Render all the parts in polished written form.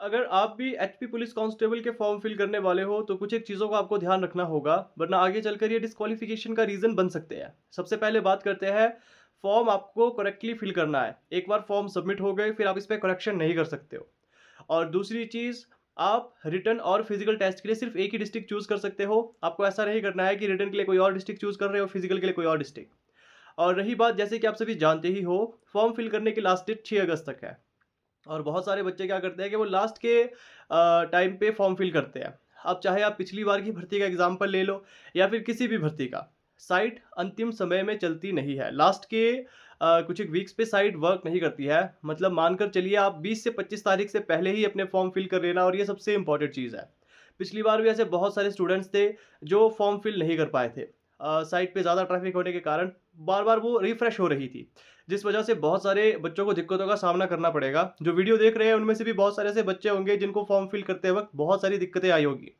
अगर आप भी एचपी पुलिस कांस्टेबल के फॉर्म फिल करने वाले हो तो कुछ एक चीज़ों का आपको ध्यान रखना होगा, वरना आगे चलकर ये डिस्क्वालिफिकेशन का रीज़न बन सकते हैं। सबसे पहले बात करते हैं, फॉर्म आपको करेक्टली फिल करना है। एक बार फॉर्म सबमिट हो गए फिर आप इस पे करेक्शन नहीं कर सकते हो। और दूसरी चीज़, आप रिटन और फिजिकल टेस्ट के लिए सिर्फ एक ही डिस्ट्रिक्ट चूज़ कर सकते हो। आपको ऐसा नहीं करना है कि रिटन के लिए कोई और डिस्ट्रिक्ट चूज़ कर रहे हो, फिजिकल के लिए कोई और डिस्ट्रिक्ट। और रही बात, जैसे कि आप सभी जानते ही हो, फॉर्म फिल करने की लास्ट डेट 6 अगस्त तक है। और बहुत सारे बच्चे क्या करते हैं कि वो लास्ट के टाइम पे फॉर्म फिल करते हैं। अब चाहे आप पिछली बार की भर्ती का एग्जाम्पल ले लो या फिर किसी भी भर्ती का, साइट अंतिम समय में चलती नहीं है। लास्ट के कुछ एक वीक्स पे साइट वर्क नहीं करती है। मतलब मानकर चलिए आप 20 से 25 तारीख से पहले ही अपने फॉर्म फिल कर लेना, और ये सबसे इंपॉर्टेंट चीज़ है। पिछली बार भी ऐसे बहुत सारे स्टूडेंट्स थे जो फॉर्म फिल नहीं कर पाए थे। साइट पे ज़्यादा ट्रैफिक होने के कारण बार बार वो रिफ्रेश हो रही थी, जिस वजह से बहुत सारे बच्चों को दिक्कतों का सामना करना पड़ेगा। जो वीडियो देख रहे हैं उनमें से भी बहुत सारे ऐसे बच्चे होंगे जिनको फॉर्म फिल करते वक्त बहुत सारी दिक्कतें आई होगी।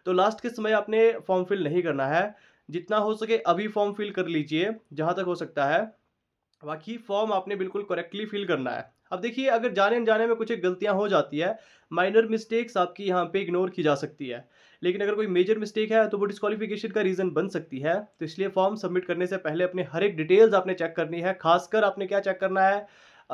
तो लास्ट के समय आपने फॉर्म फिल नहीं करना है। जितना हो सके अभी फॉर्म फिल कर लीजिए जहाँ तक हो सकता है। बाकी फॉर्म आपने बिल्कुल करेक्टली फिल करना है। अब देखिए, अगर जाने-अनजाने में कुछ एक गलतियाँ हो जाती है, माइनर मिस्टेक्स आपकी यहाँ पे इग्नोर की जा सकती है। लेकिन अगर कोई मेजर मिस्टेक है तो वो डिस्क्वालिफिकेशन का रीज़न बन सकती है। तो इसलिए फॉर्म सबमिट करने से पहले अपने हर एक डिटेल्स आपने चेक करनी है। ख़ासकर आपने क्या चेक करना है,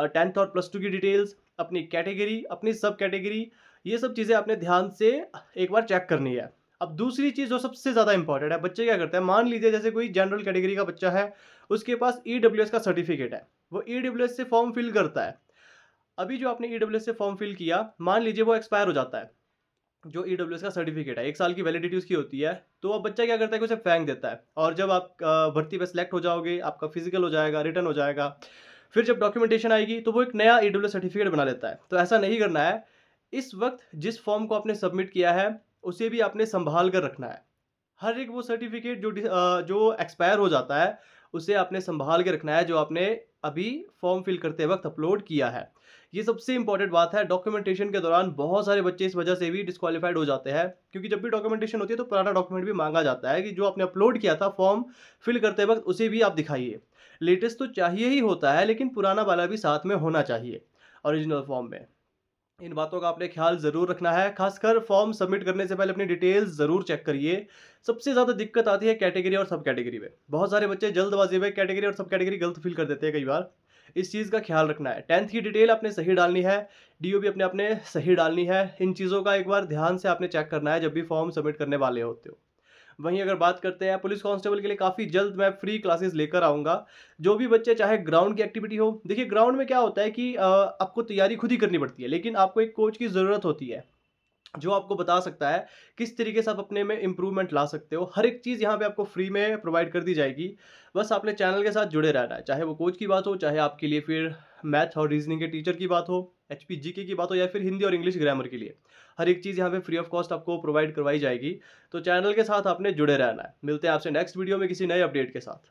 10th और प्लस 2 की डिटेल्स, अपनी कैटेगरी, अपनी सब कैटेगरी, ये सब चीज़ें आपने ध्यान से एक बार चेक करनी है। अब दूसरी चीज़ जो सबसे ज़्यादा इम्पोर्टेंट है, बच्चे क्या करते हैं, मान लीजिए जैसे कोई जनरल कैटेगरी का बच्चा है, उसके पास ईडब्ल्यूएस का सर्टिफिकेट है। वो ईडब्ल्यूएस से फॉर्म फिल करता है। अभी जो आपने ईडब्ल्यूएस से फॉर्म फिल किया, मान लीजिए वो एक्सपायर हो जाता है। जो ईडब्ल्यूएस का सर्टिफिकेट है, 1 साल की वैलिडिटी उसकी होती है। तो अब बच्चा क्या करता है कि उसे फेंक देता है, और जब आप भर्ती पे सिलेक्ट हो जाओगे, आपका फिजिकल हो जाएगा, रिटन हो जाएगा, फिर जब डॉक्यूमेंटेशन आएगी तो वो एक नया ईडब्ल्यूएस सर्टिफिकेट बना लेता है। तो ऐसा नहीं करना है। इस वक्त जिस फॉर्म को आपने सबमिट किया है, उसे भी आपने संभाल कर रखना है। हर एक वो सर्टिफिकेट जो एक्सपायर हो जाता है, उसे आपने सँभाल के रखना है, जो आपने अभी फॉर्म फिल करते वक़्त अपलोड किया है। ये सबसे इम्पोर्टेंट बात है। डॉक्यूमेंटेशन के दौरान बहुत सारे बच्चे इस वजह से भी डिस्क्वालिफाइड हो जाते हैं, क्योंकि जब भी डॉक्यूमेंटेशन होती है तो पुराना डॉक्यूमेंट भी माँगा जाता है कि जो आपने अपलोड किया था फॉर्म फिल करते वक़्त, उसे भी आप दिखाइए। लेटेस्ट तो चाहिए ही होता है, लेकिन पुराना वाला भी साथ में होना चाहिए ओरिजिनल फॉर्म में। इन बातों का आपने ख्याल ज़रूर रखना है। खासकर फॉर्म सबमिट करने से पहले अपनी डिटेल्स ज़रूर चेक करिए। सबसे ज़्यादा दिक्कत आती है कैटेगरी और सब कैटेगरी में। बहुत सारे बच्चे जल्दबाज़ी में कैटेगरी और सब कैटेगरी गलत फिल कर देते हैं कई बार। इस चीज़ का ख्याल रखना है। 10th की डिटेल आपने सही डालनी है, डीओ भी अपने सही डालनी है। इन चीज़ों का एक बार ध्यान से आपने चेक करना है जब भी फॉर्म सबमिट करने वाले होते हो। वहीं अगर बात करते हैं पुलिस कांस्टेबल के लिए, काफ़ी जल्द मैं फ्री क्लासेस लेकर आऊँगा। जो भी बच्चे, चाहे ग्राउंड की एक्टिविटी हो, देखिए ग्राउंड में क्या होता है कि आपको तैयारी खुद ही करनी पड़ती है, लेकिन आपको एक कोच की ज़रूरत होती है, जो आपको बता सकता है किस तरीके से आप अपने में इम्प्रूवमेंट ला सकते हो। हर एक चीज़ यहाँ पे आपको फ्री में प्रोवाइड कर दी जाएगी। बस आपने चैनल के साथ जुड़े रहना है, चाहे वो कोच की बात हो, चाहे आपके लिए फिर मैथ और रीजनिंग के टीचर की बात हो, एचपी जीके की बात हो, या फिर हिंदी और इंग्लिश ग्रामर के लिए। हर एक चीज़ यहाँ पे फ्री ऑफ कॉस्ट आपको प्रोवाइड करवाई जाएगी। तो चैनल के साथ आपने जुड़े रहना है। मिलते हैं आपसे नेक्स्ट वीडियो में किसी नए अपडेट के साथ।